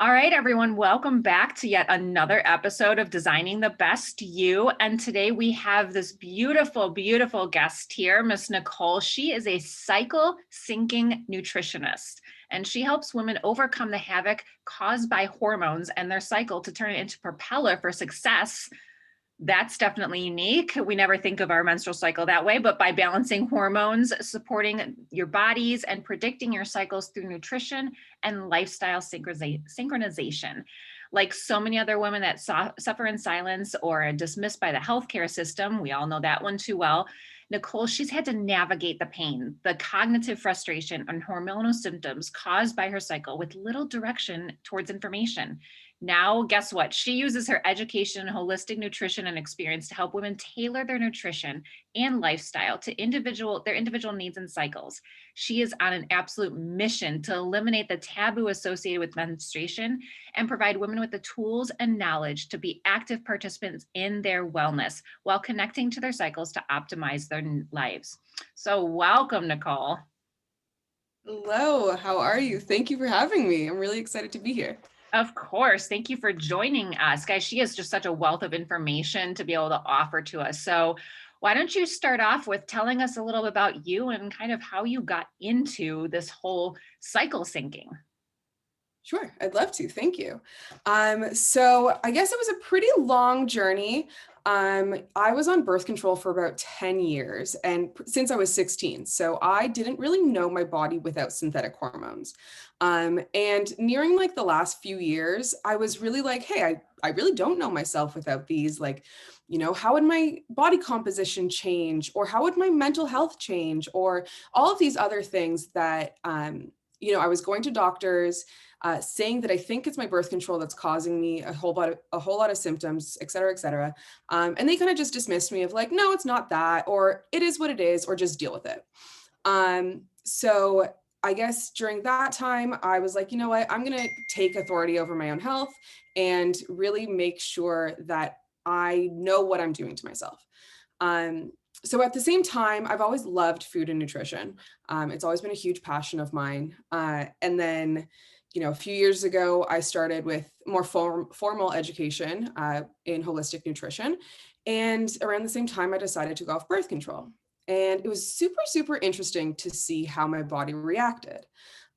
All right, everyone, welcome back to yet another episode of Designing the Best You. And today we have this beautiful, beautiful guest here, Miss Nicole. She is a cycle syncing nutritionist, and she helps women overcome the havoc caused by hormones and their cycle to turn it into propeller for success. That's definitely unique. We never think of our menstrual cycle that way, but by balancing hormones, supporting your bodies, and predicting your cycles through nutrition and lifestyle synchronization. Like so many other women that suffer in silence or are dismissed by the healthcare system, we all know that one too well. Nicole, she's had to navigate the pain, the cognitive frustration, and hormonal symptoms caused by her cycle with little direction towards information. Now, guess what? She uses her education in holistic nutrition and experience to help women tailor their nutrition and lifestyle to their individual needs and cycles. She is on an absolute mission to eliminate the taboo associated with menstruation and provide women with the tools and knowledge to be active participants in their wellness while connecting to their cycles to optimize their lives. So welcome, Nicole. Hello, how are you? Thank you for having me. I'm really excited to be here. Of course. Thank you for joining us. Guys, she has just such a wealth of information to be able to offer to us. So why don't you start off with telling us a little bit about you and kind of how you got into this whole cycle syncing? Sure, I'd love to. Thank you. So I guess it was a pretty long journey. I was on birth control for about 10 years and since I was 16. So I didn't really know my body without synthetic hormones. And nearing like the last few years, I was really like, hey, I really don't know myself without these. Like, how would my body composition change? Or how would my mental health change? Or all of these other things that, I was going to doctors, saying that I think it's my birth control that's causing me a whole lot of symptoms, et cetera, et cetera. And they kind of just dismissed me of like, no, it's not that, or it is what it is, or just deal with it. So I guess during that time, I was like, you know what, I'm going to take authority over my own health and really make sure that I know what I'm doing to myself. So at the same time, I've always loved food and nutrition. It's always been a huge passion of mine. And then, a few years ago, I started with more formal education in holistic nutrition. And around the same time, I decided to go off birth control. And it was super, super interesting to see how my body reacted.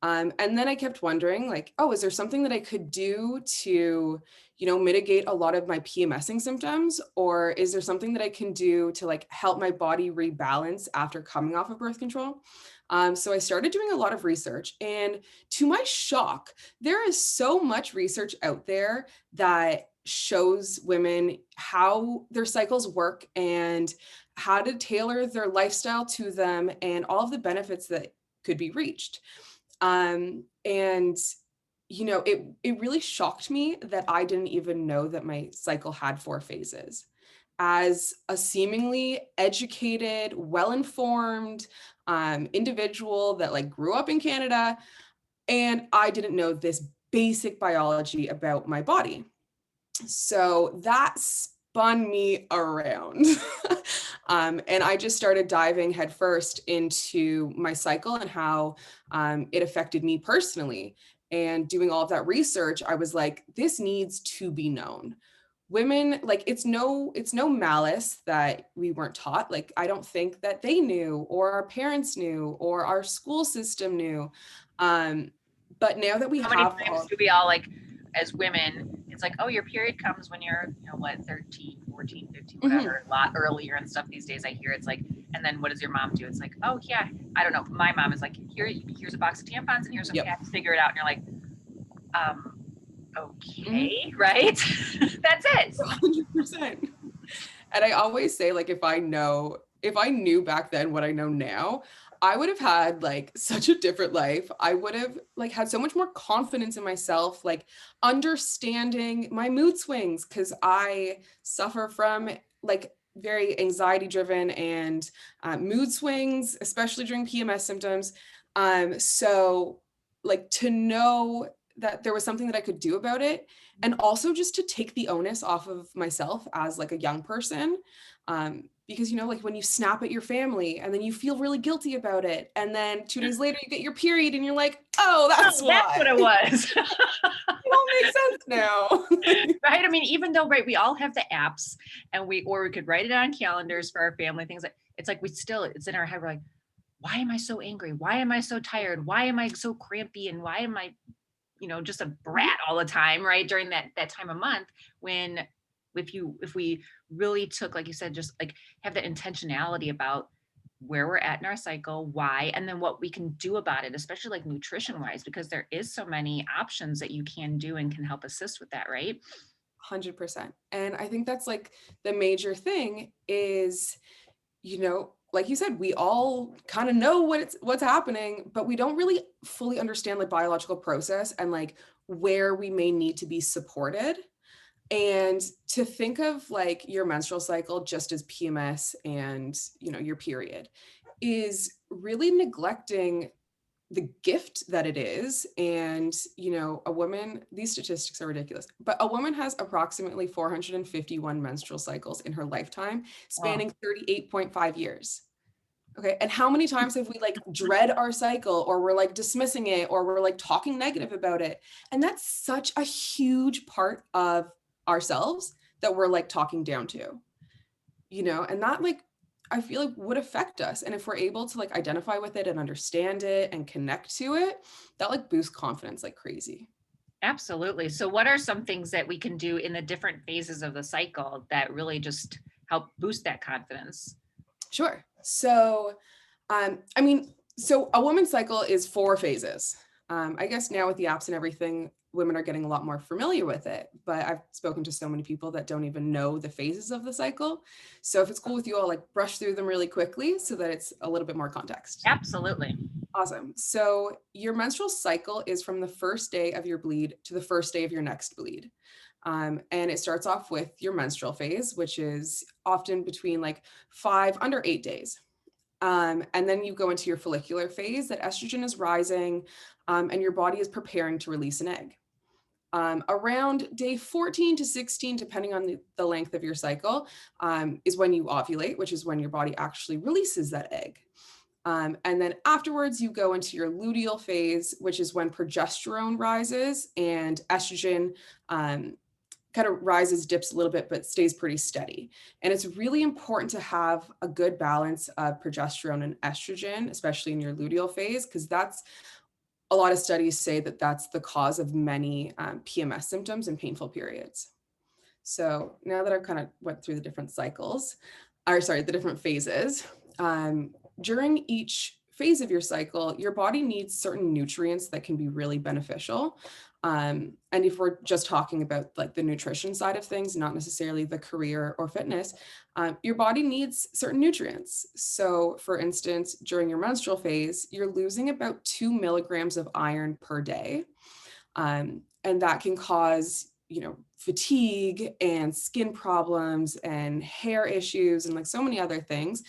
And then I kept wondering, like, oh, is there something that I could do to, mitigate a lot of my PMSing symptoms? Or is there something that I can do to like help my body rebalance after coming off of birth control? So I started doing a lot of research, and to my shock, there is so much research out there that shows women how their cycles work and how to tailor their lifestyle to them and all of the benefits that could be reached. And it really shocked me that I didn't even know that my cycle had 4 phases. As a seemingly educated, well-informed individual that like grew up in Canada, and I didn't know this basic biology about my body. So that spun me around. And I just started diving headfirst into my cycle and how it affected me personally. And doing all of that research, I was like, this needs to be known. Women, like, it's no malice that we weren't taught. Like, I don't think that they knew, or our parents knew, or our school system knew. But now that we How have many times do we all, like, as women, it's like, oh, your period comes when you're, 13, 14, 15, whatever, a lot earlier and stuff these days. I hear it's like, and then what does your mom do? It's like, oh yeah, I don't know. My mom is like, here's a box of tampons and here's some pads, figure it out. And you're like, okay, right? That's it. 100%. And I always say, like, if I knew back then what I know now, I would have had like such a different life. I would have like had so much more confidence in myself, like understanding my mood swings, because I suffer from like very anxiety driven and mood swings, especially during PMS symptoms. So like to know that there was something that I could do about it, and also just to take the onus off of myself as like a young person. because, you know, like when you snap at your family and then you feel really guilty about it. And then 2 days later you get your period and you're like, oh, that's Oh, that's why. what it was. It all makes sense now. Right? I mean, even though, right, we all have the apps and we could write it on calendars for our family, things like, it's like it's in our head. We're like, why am I so angry? Why am I so tired? Why am I so crampy? And why am I, just a brat all the time, right? During that time of month, when if we really took, like you said, just like have the intentionality about where we're at in our cycle, why, and then what we can do about it, especially like nutrition wise, because there is so many options that you can do and can help assist with that, right? 100%. And I think that's like the major thing is, like you said, we all kind of know what's happening, but we don't really fully understand the biological process and like where we may need to be supported. And to think of like your menstrual cycle just as PMS and, your period is really neglecting the gift that it is. And, a woman, these statistics are ridiculous, but a woman has approximately 451 menstrual cycles in her lifetime, Wow. spanning 38.5 years. Okay. And how many times have we like dread our cycle, or we're like dismissing it, or we're like talking negative about it? And that's such a huge part of ourselves that we're like talking down to, and that like I feel like would affect us. And if we're able to like identify with it and understand it and connect to it, that like boosts confidence like crazy. Absolutely. So what are some things that we can do in the different phases of the cycle that really just help boost that confidence? Sure. So, so a woman's cycle is 4 phases. I guess now with the apps and everything, women are getting a lot more familiar with it, but I've spoken to so many people that don't even know the phases of the cycle. So if it's cool with you, I'll like brush through them really quickly so that it's a little bit more context. Absolutely. Awesome. So your menstrual cycle is from the first day of your bleed to the first day of your next bleed. And it starts off with your menstrual phase, which is often between like 5 under 8 days. And then you go into your follicular phase, that estrogen is rising, and your body is preparing to release an egg. Around day 14 to 16, depending on the length of your cycle, is when you ovulate, which is when your body actually releases that egg. And then afterwards, you go into your luteal phase, which is when progesterone rises and estrogen kind of rises, dips a little bit, but stays pretty steady. And it's really important to have a good balance of progesterone and estrogen, especially in your luteal phase, because that's a lot of studies say that that's the cause of many PMS symptoms and painful periods. So now that I've kind of went through the different the different phases, during each phase of your cycle, your body needs certain nutrients that can be really beneficial. And if we're just talking about like the nutrition side of things, not necessarily the career or fitness, your body needs certain nutrients. So for instance, during your menstrual phase, you're losing about 2 milligrams of iron per day. And that can cause, fatigue and skin problems and hair issues and like so many other things.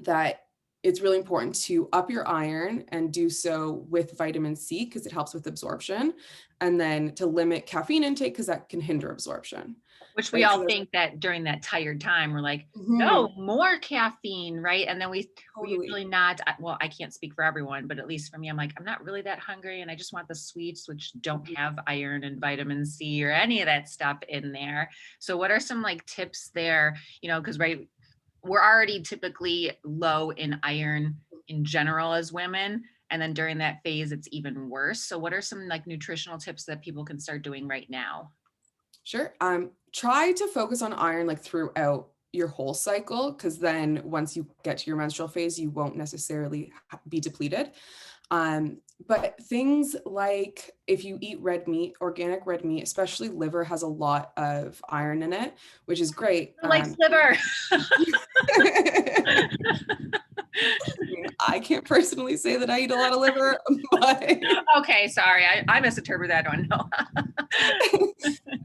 That it's really important to up your iron and do so with vitamin C because it helps with absorption, and then to limit caffeine intake because that can hinder absorption. Which we Right. all So think that during that tired time, we're like, no, Mhm, more caffeine, right? And then we're totally. usually not, well, I can't speak for everyone, but at least for me, I'm like, I'm not really that hungry and I just want the sweets, which don't Mhm. have iron and vitamin C or any of that stuff in there. So what are some like tips there, because right, we're already typically low in iron in general as women. And then during that phase, it's even worse. So what are some like nutritional tips that people can start doing right now? Sure. Try to focus on iron like throughout your whole cycle, because then once you get to your menstrual phase, you won't necessarily be depleted. But things like if you eat red meat, organic red meat, especially liver, has a lot of iron in it, which is great. Who likes liver? I can't personally say that I eat a lot of liver, but Okay, sorry, I misinterpreted that one. No.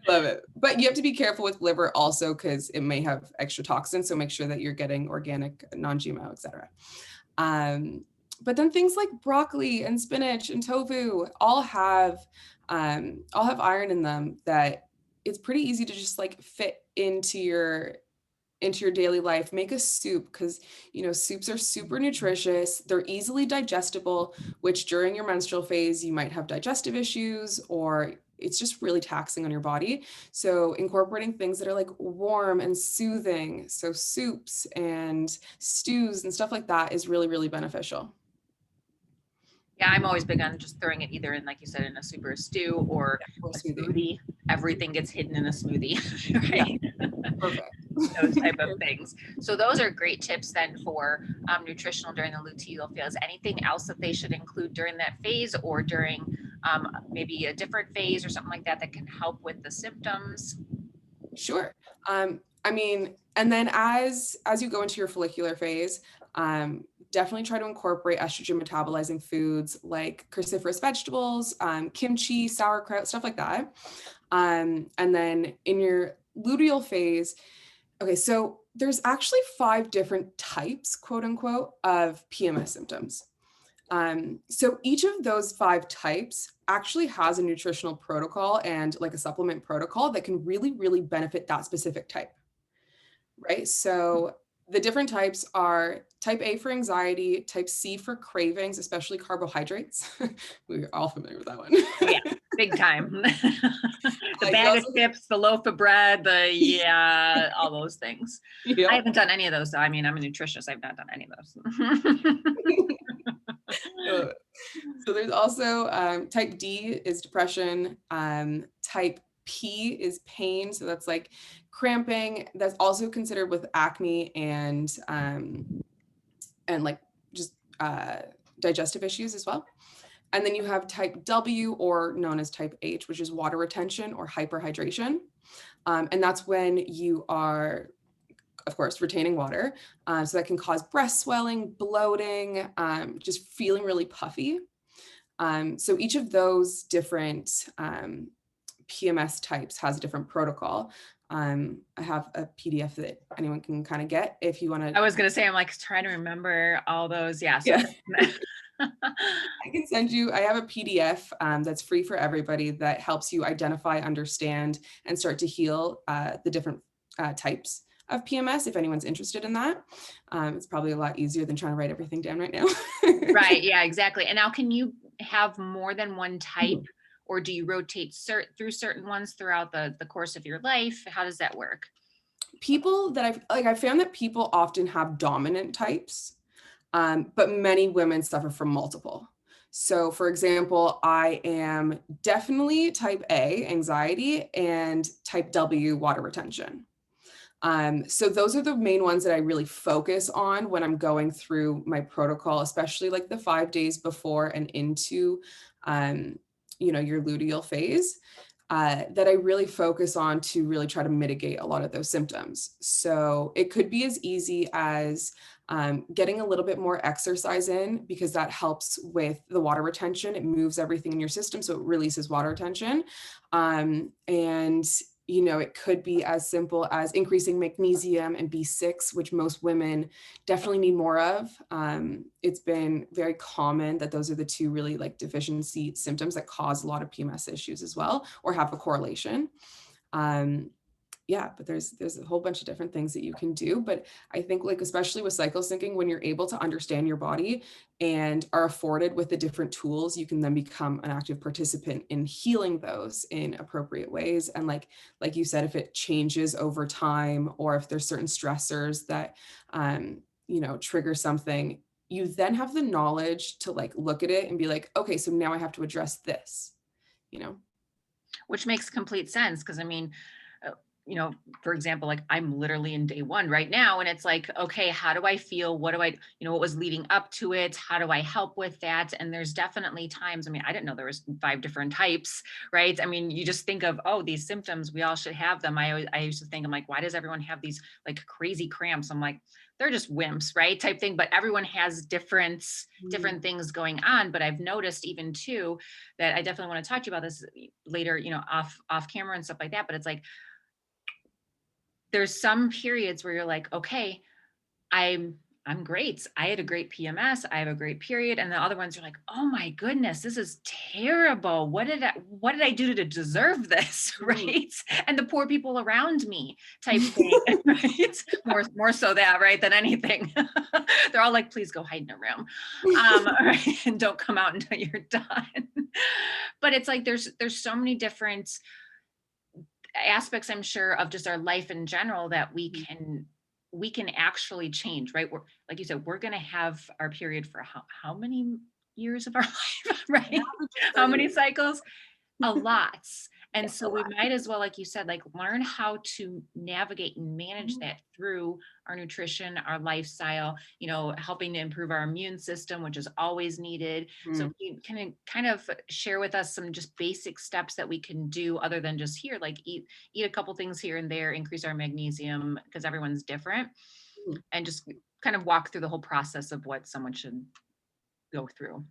love it. But you have to be careful with liver also because it may have extra toxins. So make sure that you're getting organic, non-GMO, etc. But then things like broccoli and spinach and tofu all have iron in them that it's pretty easy to just like fit into your into your daily life, make a soup, because soups are super nutritious. They're easily digestible, which during your menstrual phase you might have digestive issues, or it's just really taxing on your body. So incorporating things that are like warm and soothing, so soups and stews and stuff like that, is really, really beneficial. Yeah, I'm always big on just throwing it either in, like you said, in a soup or a stew or Or a smoothie. smoothie. Everything gets hidden in a smoothie, right? Perfect. Those type of things. So those are great tips then for nutritional during the luteal phase. Anything else that they should include during that phase, or during maybe a different phase or something like that, that can help with the symptoms? Sure. I mean, and then as you go into your follicular phase, definitely try to incorporate estrogen metabolizing foods like cruciferous vegetables, kimchi, sauerkraut, stuff like that. And then in your luteal phase, okay, so there's actually 5 different types, quote unquote, of PMS symptoms. So each of those 5 types actually has a nutritional protocol and like a supplement protocol that can really, really benefit that specific type, right? So the different types are type A for anxiety, type C for cravings, especially carbohydrates. We're all familiar with that one. Yeah, big time. The You bag of also chips, the loaf of bread, yeah, all those things. I Yep. haven't done any of those though. I mean, I'm a nutritionist. I've not done any of those. Uh, So there's also type D is depression. Type P is pain. So that's like cramping. That's also considered with acne and like just digestive issues as well. And then you have type W, or known as type H, which is water retention or hyperhydration. And that's when you are, of course, retaining water. So that can cause breast swelling, bloating, just feeling really puffy. So each of those different PMS types has a different protocol. I have a PDF that anyone can kind of get if you want I to. was gonna say, I'm like trying to remember all those. Yeah. So Yeah, I can send you. I have a PDF that's free for everybody that helps you identify, understand, and start to heal the different types of PMS. If anyone's interested in that, it's probably a lot easier than trying to write everything down right now. right. Yeah, exactly. And now, can you have more than one type, or do you rotate through certain ones throughout the course of your life? How does that work? People that I found that people often have dominant types, but many women suffer from multiple. So, for example, I am definitely type A, anxiety, and type W, water retention. So those are the main ones that I really focus on when I'm going through my protocol, especially like the 5 days before and into, your luteal phase. That I really focus on to really try to mitigate a lot of those symptoms. So it could be as easy as getting a little bit more exercise in, because that helps with the water retention. It moves everything in your system, so it releases water retention. And it could be as simple as increasing magnesium and B6, which most women definitely need more of. It's been very common that those are the 2 really like deficiency symptoms that cause a lot of PMS issues as well, or have a correlation. Yeah, but there's a whole bunch of different things that you can do. But I think, like, especially with cycle syncing, when you're able to understand your body and are afforded with the different tools, you can then become an active participant in healing those in appropriate ways. And like you said, if it changes over time, or if there's certain stressors that trigger something, you then have the knowledge to like look at it and be like, okay, so now I have to address this, you know. Which makes complete sense, because I mean, for example, like I'm literally in day 1 right now, and it's like, okay, how do I feel? What do I, what was leading up to it? How do I help with that? And there's definitely times, I mean, I didn't know there was 5 different types, right? I mean, you just think of, oh, these symptoms, we all should have them. I used to think, I'm like, why does everyone have these like crazy cramps? I'm like, they're just wimps, right? Type thing. But everyone has different things going on. But I've noticed even too, that I definitely want to talk to you about this later, off camera and stuff like that. But it's like, there's some periods where you're like, okay, I'm I'm great. I had a great PMS. I have a great period. And the other ones are like, oh my goodness, this is terrible. What did I do to deserve this? Mm. Right. And the poor people around me type thing. Right. More so that, right, than anything. They're all like, please go hide in a room. Right, and don't come out until you're done. But it's like there's so many different aspects, I'm sure, of just our life in general that we can actually change, right? We're, like you said, we're going to have our period for how many years of our life, An right? average of How 30 many minutes. cycles? A lot. And Yes, a so we lot. might as well, like you said, like learn how to navigate and manage Mhm. that through our nutrition, our lifestyle, helping to improve our immune system, which is always needed. So Mm. you can kind of share with us some just basic steps that we can do other than just here, like eat a couple things here and there, increase our magnesium because everyone's different, Mm. and just kind of walk through the whole process of what someone should go through.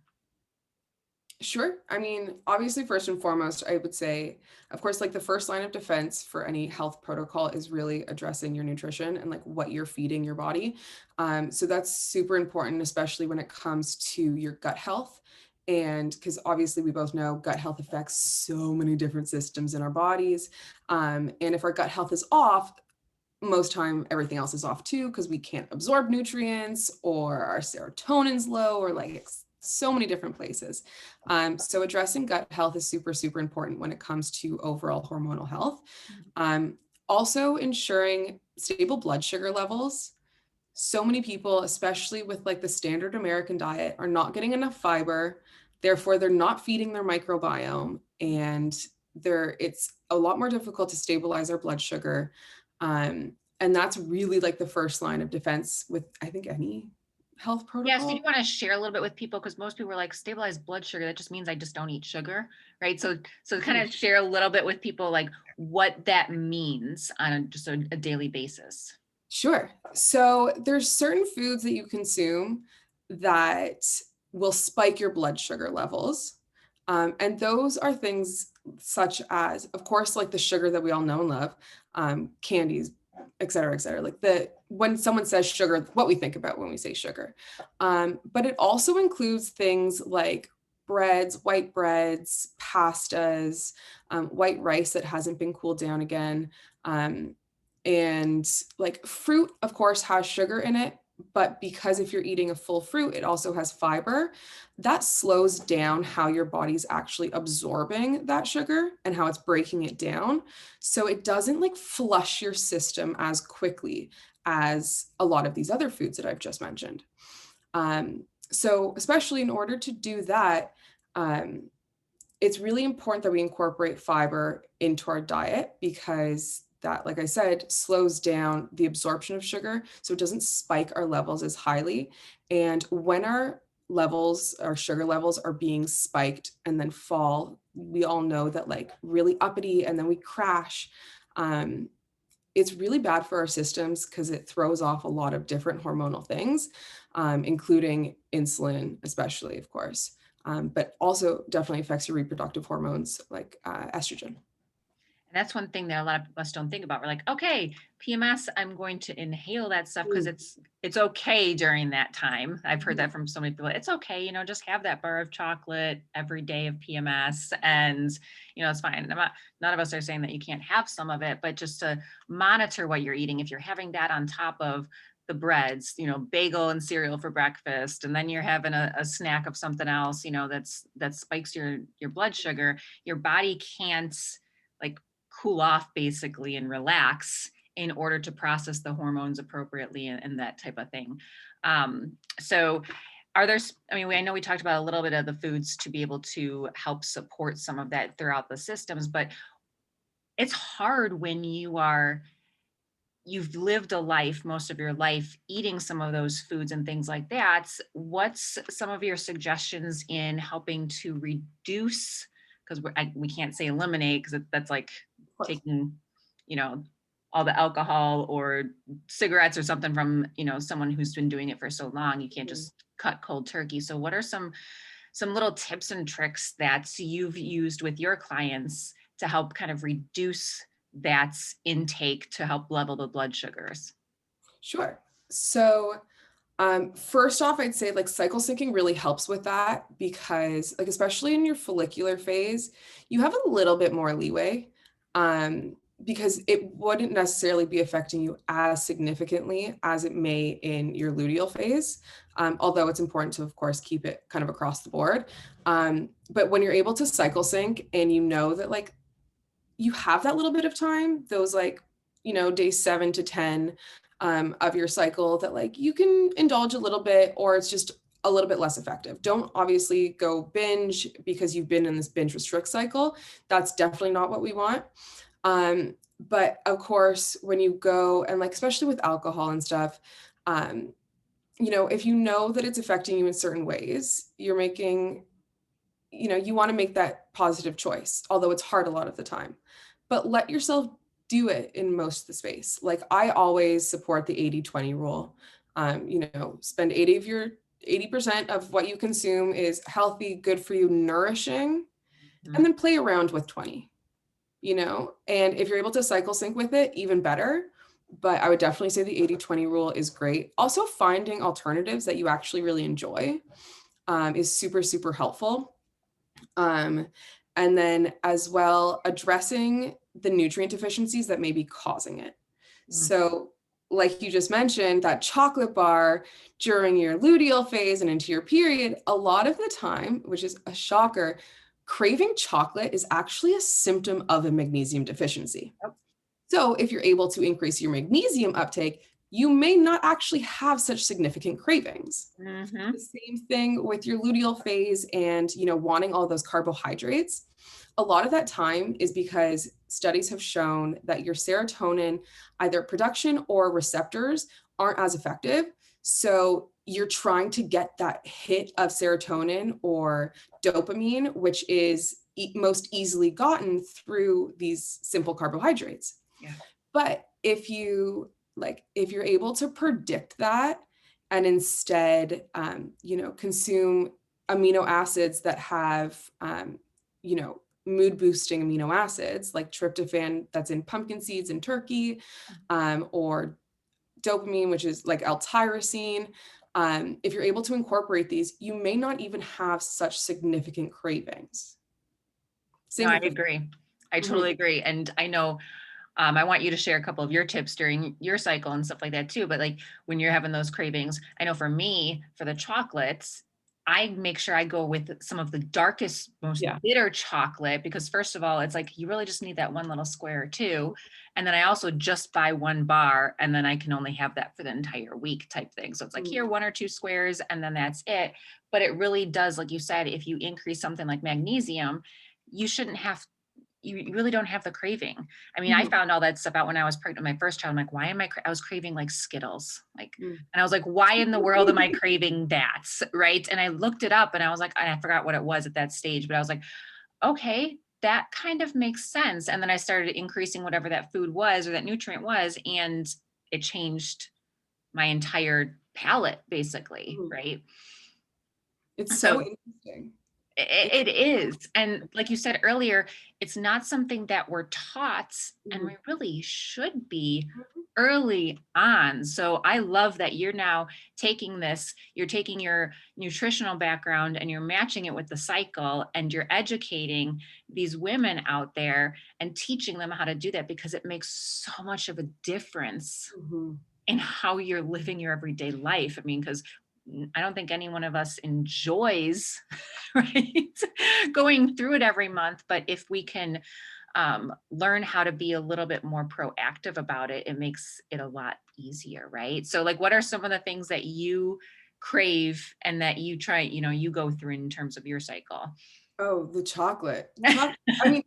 Sure. I mean, obviously, first and foremost, I would say, of course, like the first line of defense for any health protocol is really addressing your nutrition and like what you're feeding your body. So that's super important, especially when it comes to your gut health. And because obviously, we both know gut health affects so many different systems in our bodies. And if our gut health is off, most time everything else is off too because we can't absorb nutrients or our serotonin's low or like so many different places. So addressing gut health is super, super important when it comes to overall hormonal health. Um, Also ensuring stable blood sugar levels. So many people, especially with like the standard American diet, are not getting enough fiber. Therefore, they're not feeding their microbiome, and it's a lot more difficult to stabilize our blood sugar. And that's really like the first line of defense with, I think, any health Yes, did you protocol. want to share a little bit with people? Because most people are like, stabilized blood sugar, that just means I just don't eat sugar, right? So kind Mhm. of share a little bit with people like what that means on just a daily basis. Sure. So there's certain foods that you consume that will spike your blood sugar levels. And those are things such as, of course, like the sugar that we all know and love, candies, et cetera, et cetera. Like when someone says sugar, what we think about when we say sugar. But it also includes things like breads, white breads, pastas, white rice that hasn't been cooled down again. And like fruit, of course, has sugar in it, but because if you're eating a full fruit, it also has fiber, that slows down how your body's actually absorbing that sugar and how it's breaking it down. So it doesn't like flush your system as quickly as a lot of these other foods that I've just mentioned. So especially in order to do that, um, it's really important that we incorporate fiber into our diet because that, like I said, slows down the absorption of sugar. So it doesn't spike our levels as highly. And when our sugar levels are being spiked and then fall, we all know that like really uppity and then we crash. Um, it's really bad for our systems because it throws off a lot of different hormonal things, including insulin, especially, of course, but also definitely affects your reproductive hormones like estrogen. And that's one thing that a lot of us don't think about. We're like, okay, PMS, I'm going to inhale that stuff because Mm. it's okay during that time. I've heard Mhm. that from so many people. It's okay, just have that bar of chocolate every day of PMS, and it's fine. None of us are saying that you can't have some of it, but just to monitor what you're eating. If you're having that on top of the breads, bagel and cereal for breakfast, and then you're having a snack of something else, that spikes your blood sugar, your body can't like cool off basically and relax in order to process the hormones appropriately and that type of thing. So are there, I know we talked about a little bit of the foods to be able to help support some of that throughout the systems, but it's hard when you've lived a life, most of your life, eating some of those foods and things like that. What's some of your suggestions in helping to reduce, because we can't say eliminate because that's like Of course. taking, all the alcohol or cigarettes or something from, someone who's been doing it for so long. You can't Mhm. just cut cold turkey. So what are some little tips and tricks that you've used with your clients to help kind of reduce that intake to help level the blood sugars? Sure. So First off, I'd say like cycle syncing really helps with that because like, especially in your follicular phase, you have a little bit more leeway, because it wouldn't necessarily be affecting you as significantly as it may in your luteal phase. Although it's important to, of course, keep it kind of across the board. But when you're able to cycle sync and you know that like you have that little bit of time, those like, days 7 to 10 of your cycle that like you can indulge a little bit, or it's just a little bit less effective. Don't obviously go binge because you've been in this binge restrict cycle. That's definitely not what we want. But of course, when you go and like, especially with alcohol and stuff, if you know that it's affecting you in certain ways, you're making, you want to make that positive choice, although it's hard a lot of the time. But let yourself do it in most of the space. Like I always support the 80-20 rule. Spend 80% of what you consume is healthy, good for you, nourishing, and then play around with 20, and if you're able to cycle sync with it, even better. But I would definitely say the 80-20 rule is great. Also, finding alternatives that you actually really enjoy is super, super helpful. And then as well, addressing the nutrient deficiencies that may be causing it. So like you just mentioned, that chocolate bar during your luteal phase and into your period, a lot of the time, which is a shocker, craving chocolate is actually a symptom of a magnesium deficiency. Yep. So if you're able to increase your magnesium uptake, you may not actually have such significant cravings. Mm-hmm. The same thing with your luteal phase and, wanting all those carbohydrates. A lot of that time is because studies have shown that your serotonin, either production or receptors, aren't as effective. So you're trying to get that hit of serotonin or dopamine, which is most easily gotten through these simple carbohydrates. Yeah. But if you're able to predict that and instead, consume amino acids that have, mood boosting amino acids like tryptophan that's in pumpkin seeds and turkey, or dopamine, which is like L-tyrosine. If you're able to incorporate these, you may not even have such significant cravings. No, I agree. I totally agree. And I know I want you to share a couple of your tips during your cycle and stuff like that too. But like when you're having those cravings, I know for me, for the chocolates, I make sure I go with some of the darkest, most bitter chocolate, because first of all, it's like, you really just need that one little square or two. And then I also just buy one bar and then I can only have that for the entire week type thing. So it's like here, 1 or 2 squares, and then that's it. But it really does, like you said, if you increase something like magnesium, you shouldn't have, you really don't have the craving. I mean, I found all that stuff out when I was pregnant with my first child. I'm like, why am I was craving like Skittles, like, and I was like, why in the world am I craving that? Right. And I looked it up and I was like, and I forgot what it was at that stage, but I was like, okay, that kind of makes sense. And then I started increasing whatever that food was or that nutrient was, and it changed my entire palate basically. Right. It's so interesting. It is. And like you said earlier, it's not something that we're taught, and we really should be early on. So I love that you're now taking this, you're taking your nutritional background and you're matching it with the cycle, and you're educating these women out there and teaching them how to do that, because it makes so much of a difference in how you're living your everyday life. I mean, because I don't think any one of us enjoys, right, going through it every month. But if we can learn how to be a little bit more proactive about it, it makes it a lot easier, right? So like, what are some of the things that you crave and that you try, you go through in terms of your cycle? Oh, the chocolate. I mean,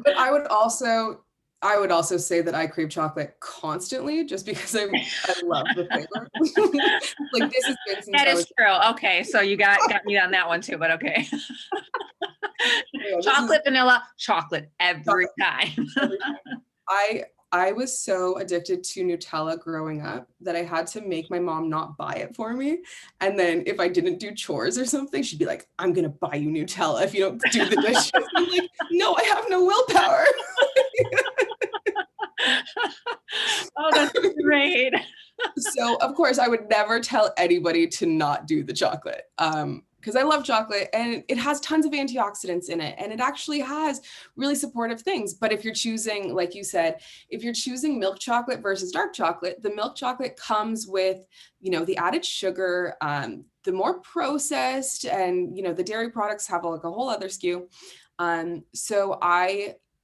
but I would also say that I crave chocolate constantly, just because I love the flavor. Like this has been since that is true. Okay, so you got me on that one too, but okay. Chocolate, vanilla, chocolate every time. I was so addicted to Nutella growing up that I had to make my mom not buy it for me. And then if I didn't do chores or something, she'd be like, I'm going to buy you Nutella if you don't do the dishes. I'm like, no, I have no willpower. Oh, that's great. So of course I would never tell anybody to not do the chocolate. Because I love chocolate and it has tons of antioxidants in it. And it actually has really supportive things. But if you're choosing, like you said, if you're choosing milk chocolate versus dark chocolate, the milk chocolate comes with, the added sugar, the more processed, and, the dairy products have like a whole other SKU. So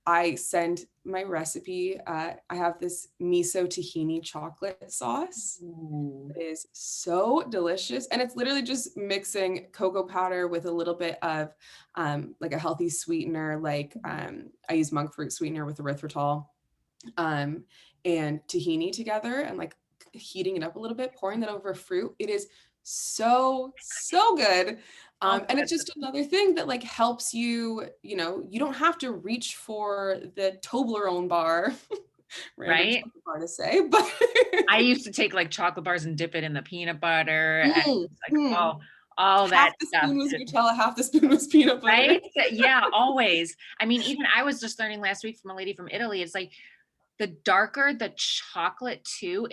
I send my recipe. I have this miso tahini chocolate sauce. Ooh. It is so delicious. And it's literally just mixing cocoa powder with a little bit of like a healthy sweetener. Like I use monk fruit sweetener with erythritol and tahini together, and like heating it up a little bit, pouring that over fruit. It is so, so good. Oh, And it's good. just another thing that like helps you, you don't have to reach for the Toblerone bar, random Right? chocolate bar to say, but I used to take like chocolate bars and dip it in the peanut butter and it's like, mm, oh, all half that the stuff. spoon was Nutella, half the spoon was peanut butter. Right? Yeah, always. I mean, even I was just learning last week from a lady from Italy. It's like the darker the chocolate too,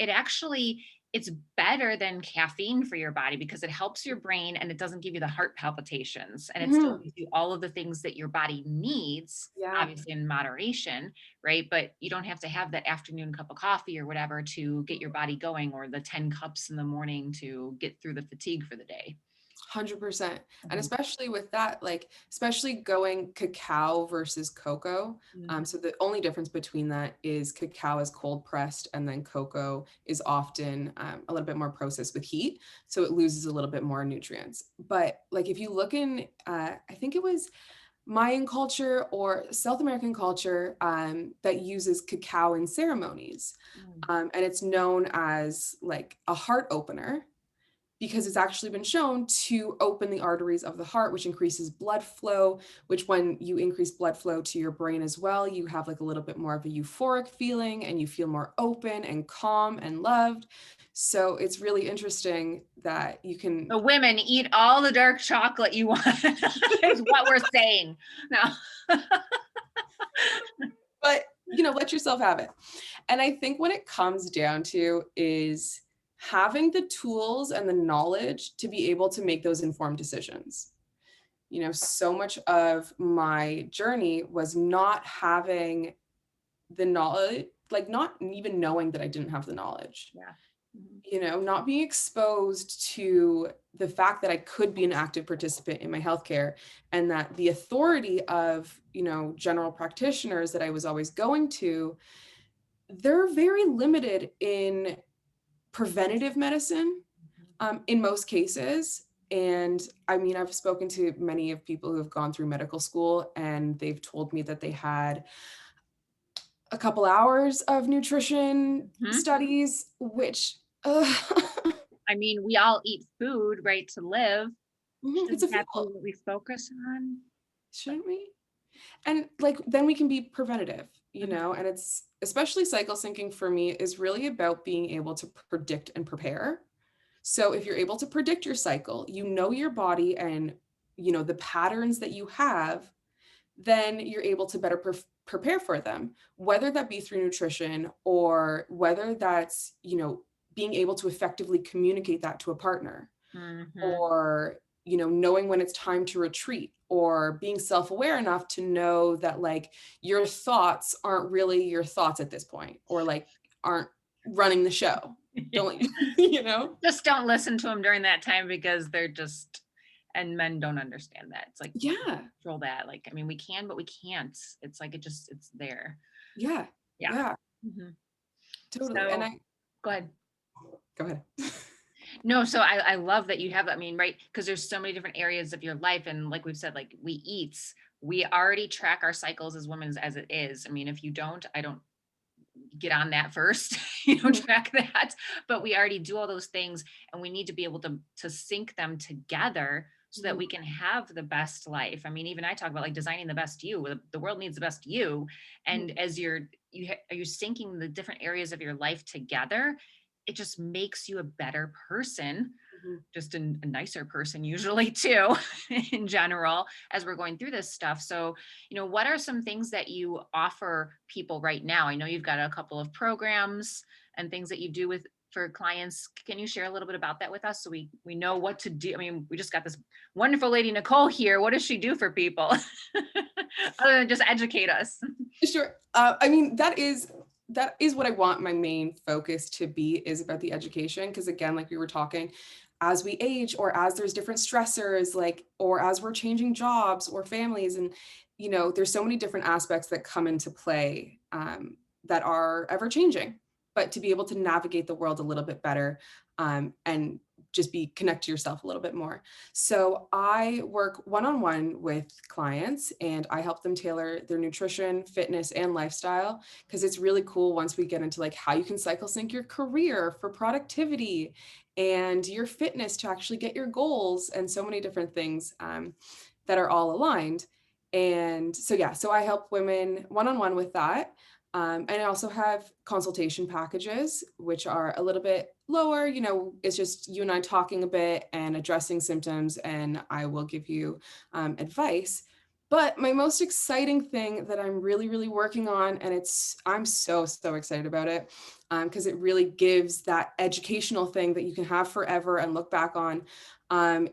it's better than caffeine for your body because it helps your brain and it doesn't give you the heart palpitations, and it still Mhm. gives you all of the things that your body needs, Yeah, obviously in moderation, right? But you don't have to have that afternoon cup of coffee or whatever to get your body going, or the 10 cups in the morning to get through the fatigue for the day. 100%. And Mhm. especially with that, like, especially going cacao versus cocoa. Mhm. So the only difference between that is cacao is cold pressed, and then cocoa is often a little bit more processed with heat. So it loses a little bit more nutrients. But like, if you look in, I think it was Mayan culture or South American culture that uses cacao in ceremonies. Mm. And it's known as like a heart opener, because it's actually been shown to open the arteries of the heart, which increases blood flow, which when you increase blood flow to your brain as well, you have like a little bit more of a euphoric feeling and you feel more open and calm and loved. So it's really interesting that you can, The women eat all the dark chocolate you want, is what we're saying. No. but let yourself have it. And I think what it comes down to is having the tools and the knowledge to be able to make those informed decisions. So much of my journey was not having the knowledge, like not even knowing that I didn't have the knowledge, Yeah. Mhm. not being exposed to the fact that I could be an active participant in my healthcare, and that the authority of, general practitioners that I was always going to, they're very limited in preventative medicine in most cases. And I mean, I've spoken to many of people who have gone through medical school, and they've told me that they had a couple hours of nutrition Mhm. studies, which I mean, we all eat food, right, to live. it's a Shouldn't that be fuel, what we focus on? shouldn't we? And like, then we can be preventative, Mhm. and it's especially cycle syncing for me is really about being able to predict and prepare. So if you're able to predict your cycle, your body and the patterns that you have, then you're able to better prepare for them, whether that be through nutrition or whether that's, being able to effectively communicate that to a partner, Mhm. or, knowing when it's time to retreat, or being self-aware enough to know that like your thoughts aren't really your thoughts at this point, or like aren't running the show. Don't, Just don't listen to them during that time because they're just, and men don't understand that. It's like, we can't Yeah, control that. Like, I mean, we can, but we can't. It's like, it's there. yeah, Yeah. yeah, Mhm. totally. And So I go ahead. go ahead. No, so I love that you have that. I mean, right? Because there's so many different areas of your life. And like we've said, like we already track our cycles as women as it is. I mean, if you don't, I don't get on that first, Mhm, track that. But we already do all those things and we need to be able to sync them together so that mhm, we can have the best life. I mean, even I talk about like designing the best you. The world needs the best you. mhm, And as are you syncing the different areas of your life together, it just makes you a better person, mhm. just a nicer person usually too, in general, as we're going through this stuff. So, what are some things that you offer people right now? I know you've got a couple of programs and things that you do with for clients. Can you share a little bit about that with us so we know what to do? I mean, we just got this wonderful lady, Nicole, here. What does she do for people? Other than just educate us. Sure. I mean, that is what I want my main focus to be, is about the education. Because again, like we were talking, as we age, or as there's different stressors, like, or as we're changing jobs or families, and there's so many different aspects that come into play, that are ever changing. But to be able to navigate the world a little bit better, and just connect to yourself a little bit more. So I work one-on-one with clients, and I help them tailor their nutrition, fitness, and lifestyle, because it's really cool once we get into like how you can cycle sync your career for productivity and your fitness to actually get your goals, and so many different things, that are all aligned. And so, yeah, so I help women one-on-one with that. And I also have consultation packages, which are a little bit lower. It's just you and I talking a bit and addressing symptoms, and I will give you advice. But my most exciting thing that I'm really, really working on, and I'm so, so excited about it, because it really gives that educational thing that you can have forever and look back on,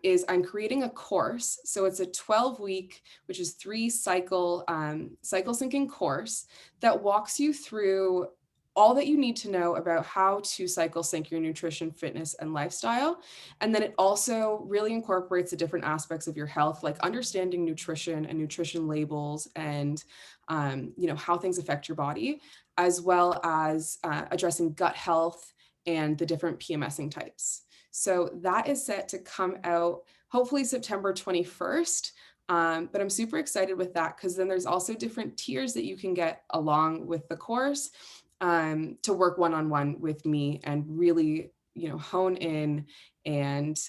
is I'm creating a course. So it's a 12-week, which is 3 cycle syncing course that walks you through all that you need to know about how to cycle sync your nutrition, fitness, and lifestyle. And then it also really incorporates the different aspects of your health, like understanding nutrition and nutrition labels, and how things affect your body, as well as addressing gut health and the different PMSing types. So that is set to come out hopefully September 21st. But I'm super excited with that, because then there's also different tiers that you can get along with the course, to work one-on-one with me and really, hone in and,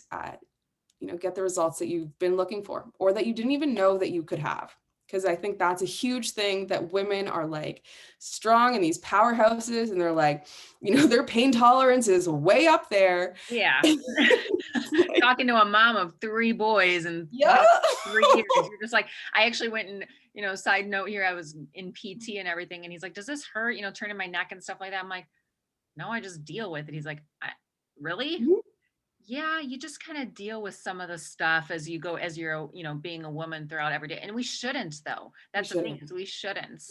get the results that you've been looking for, or that you didn't even know that you could have. Because I think that's a huge thing, that women are like strong in these powerhouses, and they're like, their pain tolerance is way up there. Yeah. Talking to a mom of 3 boys and Yeah. 3 years. You're just like, I actually went and, side note here, I was in PT and everything. And he's like, does this hurt? Turning my neck and stuff like that. I'm like, no, I just deal with it. He's like, really? Mhm. Yeah, you just kind of deal with some of the stuff as you go, as you're, being a woman throughout every day. And we shouldn't, though. That's the thing, is we shouldn't.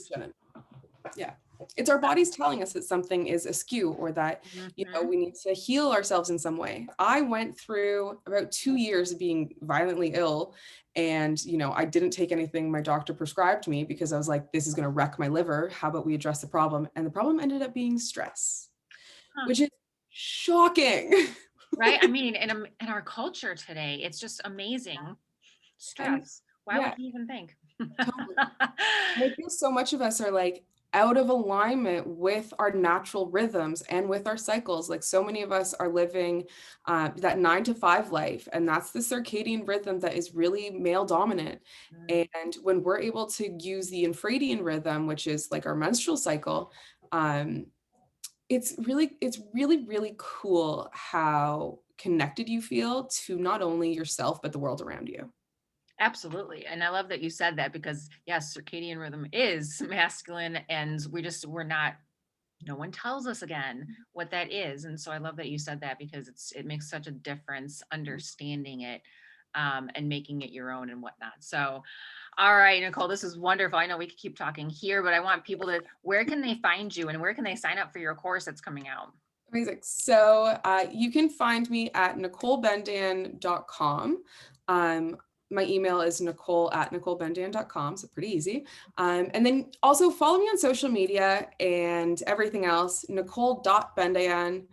Yeah. It's our bodies telling us that something is askew, or that, Mhm. we need to heal ourselves in some way. I went through about 2 years of being violently ill, and, I didn't take anything my doctor prescribed me, because I was like, this is going to wreck my liver. How about we address the problem? And the problem ended up being stress, Huh. which is shocking. Right? I mean, in our culture today, it's just amazing. And Stress. Why yeah, would you even think? totally. And I feel so much of us are like out of alignment with our natural rhythms and with our cycles. Like, so many of us are living that 9 to 5 life, and that's the circadian rhythm that is really male dominant. Mm. And when we're able to use the infradian rhythm, which is like our menstrual cycle, it's really, really cool how connected you feel to not only yourself, but the world around you. Absolutely. And I love that you said that, because yes, circadian rhythm is masculine, and we're not, no one tells us again what that is. And so I love that you said that, because it makes such a difference understanding it, and making it your own and whatnot. So, all right, Nicole, this is wonderful. I know we could keep talking here, but I want people to, where can they find you, and where can they sign up for your course that's coming out? Amazing. So you can find me at NicoleBendayan.com. My email is nicole@nicolebendayan.com, so pretty easy. And then also follow me on social media and everything else, nicole.bendayan.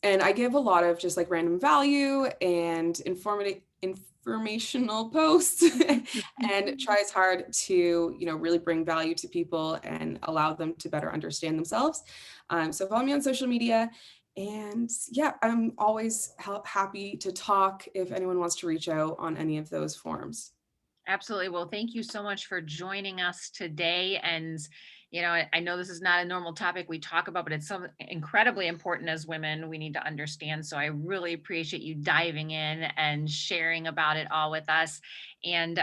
And I give a lot of just like random value and informational posts, and tries hard to, really bring value to people and allow them to better understand themselves. So follow me on social media. And yeah, I'm always happy to talk if anyone wants to reach out on any of those forms. Absolutely. Well, thank you so much for joining us today. And you know, I know this is not a normal topic we talk about, but it's so incredibly important as women. We need to understand. So I really appreciate you diving in and sharing about it all with us. And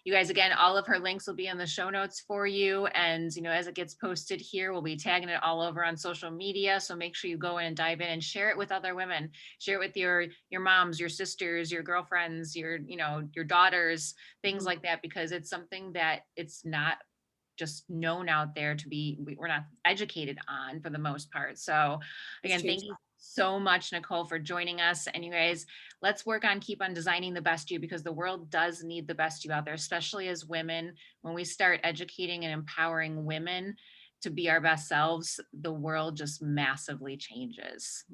you guys, again, all of her links will be in the show notes for you. And, you know, as it gets posted here, we'll be tagging it all over on social media. So make sure you go in and dive in and share it with other women. Share it with your moms, your sisters, your girlfriends, your, you know, your daughters, things like that, because it's something that it's not just known out there to be, we're not educated on for the most part. So again, thank you so much, Nicole, for joining us. And you guys, let's work on keep on designing the best you, because the world does need the best you out there, especially as women. When we start educating and empowering women to be our best selves, the world just massively changes.